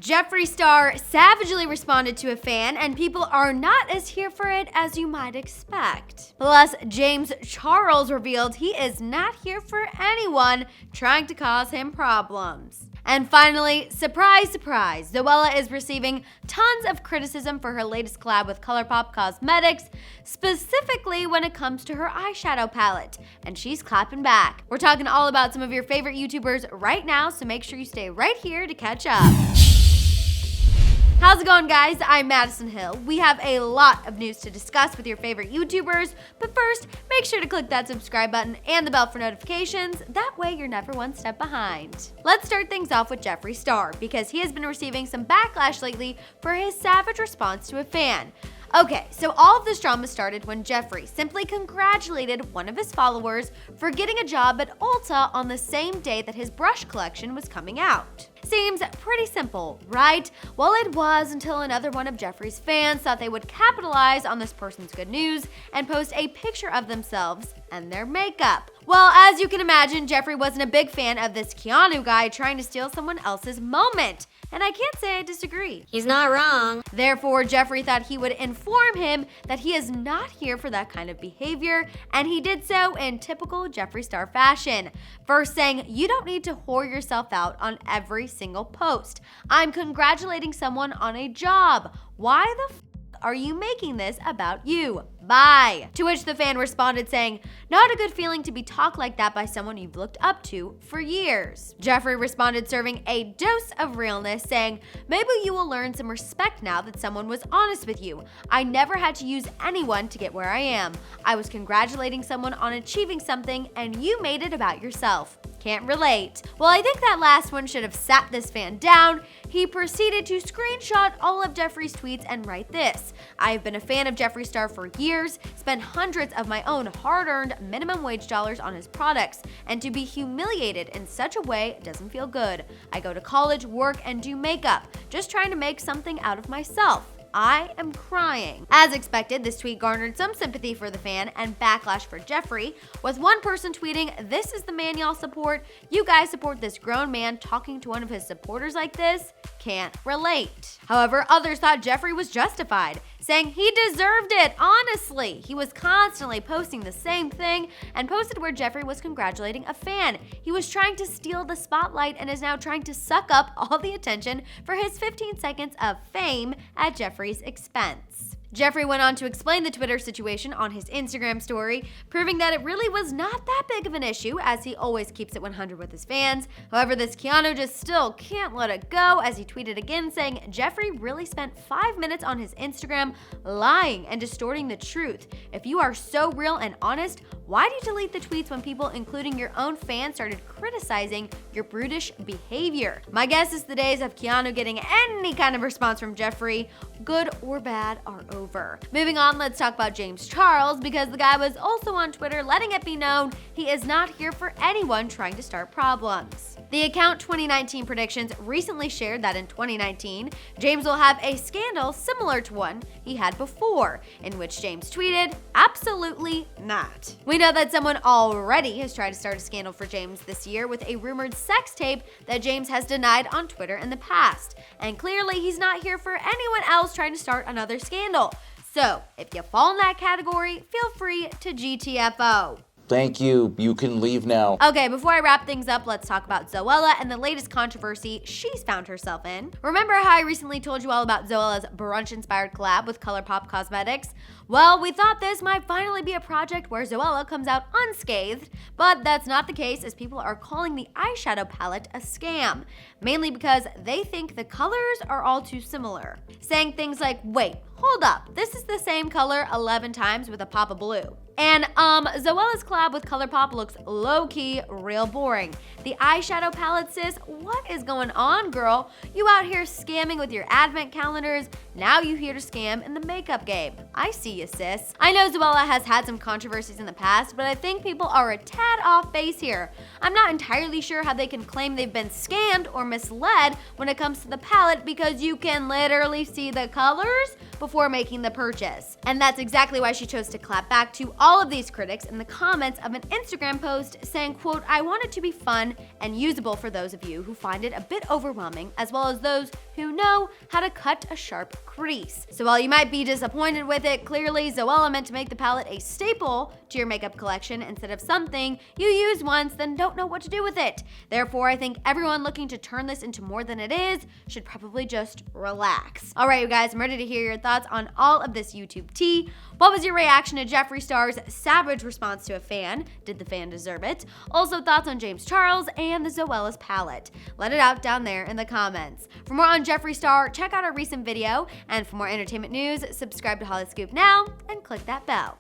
Jeffree Star savagely responded to a fan, and people are not as here for it as you might expect. Plus, James Charles revealed he is not here for anyone trying to cause him problems. And finally, surprise, surprise, Zoella is receiving tons of criticism for her latest collab with Colourpop Cosmetics, specifically when it comes to her eyeshadow palette, and she's clapping back. We're talking all about some of your favorite YouTubers right now, so make sure you stay right here to catch up. How's it going, guys? I'm Madison Hill. We have a lot of news to discuss with your favorite YouTubers, but first, make sure to click that subscribe button and the bell for notifications. That way, you're never one step behind. Let's start things off with Jeffree Star, because he has been receiving some backlash lately for his savage response to a fan. Okay, so all of this drama started when Jeffree simply congratulated one of his followers for getting a job at Ulta on the same day that his brush collection was coming out. Seems pretty simple, right? Well, it was until another one of Jeffree's fans thought they would capitalize on this person's good news and post a picture of themselves and their makeup. Well, as you can imagine, Jeffree wasn't a big fan of this Keanu guy trying to steal someone else's moment. And I can't say I disagree. He's not wrong. Therefore, Jeffree thought he would inform him that he is not here for that kind of behavior, and he did so in typical Jeffree Star fashion. First saying, "You don't need to whore yourself out on every single post. I'm congratulating someone on a job. Why the are you making this about you? Bye." To which the fan responded saying, "Not a good feeling to be talked like that by someone you've looked up to for years." Jeffree responded serving a dose of realness, saying, "Maybe you will learn some respect now that someone was honest with you. I never had to use anyone to get where I am. I was congratulating someone on achieving something and you made it about yourself. Can't relate." Well, I think that last one should have sat this fan down. He proceeded to screenshot all of Jeffree's tweets and write this: "I've been a fan of Jeffree Star for years, spent hundreds of my own hard-earned minimum wage dollars on his products, and to be humiliated in such a way doesn't feel good. I go to college, work, and do makeup, just trying to make something out of myself. I am crying." As expected, this tweet garnered some sympathy for the fan and backlash for Jeffree, with one person tweeting, "This is the man y'all support. You guys support this grown man talking to one of his supporters like this? Can't relate." However, others thought Jeffree was justified, saying he deserved it, honestly. He was constantly posting the same thing and posted where Jeffree was congratulating a fan. He was trying to steal the spotlight and is now trying to suck up all the attention for his 15 seconds of fame at Jeffree's expense. Jeffree went on to explain the Twitter situation on his Instagram story, proving that it really was not that big of an issue, as he always keeps it 100 with his fans. However, this Keanu just still can't let it go, as he tweeted again saying Jeffree really spent 5 minutes on his Instagram lying and distorting the truth. If you are so real and honest, why do you delete the tweets when people, including your own fans, started criticizing your brutish behavior? My guess is the days of Keanu getting any kind of response from Jeffree, good or bad, are over. Moving on, let's talk about James Charles, because the guy was also on Twitter letting it be known he is not here for anyone trying to start problems. The account 2019 Predictions recently shared that in 2019, James will have a scandal similar to one he had before, in which James tweeted, "Absolutely not." We know that someone already has tried to start a scandal for James this year with a rumored sex tape that James has denied on Twitter in the past. And clearly he's not here for anyone else trying to start another scandal. So, if you fall in that category, feel free to GTFO. Thank you. You can leave now. Okay, before I wrap things up, let's talk about Zoella and the latest controversy she's found herself in. Remember how I recently told you all about Zoella's brunch-inspired collab with Colourpop Cosmetics? Well, we thought this might finally be a project where Zoella comes out unscathed, but that's not the case, as people are calling the eyeshadow palette a scam, mainly because they think the colors are all too similar. Saying things like, "Wait, hold up, this is the same color 11 times with a pop of blue." And Zoella's collab with Colourpop looks low-key real boring. The eyeshadow palette, sis, what is going on, girl? You out here scamming with your advent calendars, now you here to scam in the makeup game. I see you, sis. I know Zoella has had some controversies in the past, but I think people are a tad off base here. I'm not entirely sure how they can claim they've been scammed or misled when it comes to the palette, because you can literally see the colors before making the purchase. And that's exactly why she chose to clap back to all of these critics in the comments of an Instagram post saying, quote, "I want it to be fun and usable for those of you who find it a bit overwhelming, as well as those who know how to cut a sharp crease. So while you might be disappointed with it, clearly Zoella meant to make the palette a staple to your makeup collection instead of something you use once then don't know what to do with it. Therefore, I think everyone looking to turn this into more than it is should probably just relax. All right, you guys, I'm ready to hear your thoughts on all of this YouTube tea. What was your reaction to Jeffree Star's savage response to a fan? Did the fan deserve it? Also, thoughts on James Charles and the Zoella's palette. Let it out down there in the comments. For more on Jeffree Star, check out our recent video, and for more entertainment news, subscribe to Hollyscoop now and click that bell.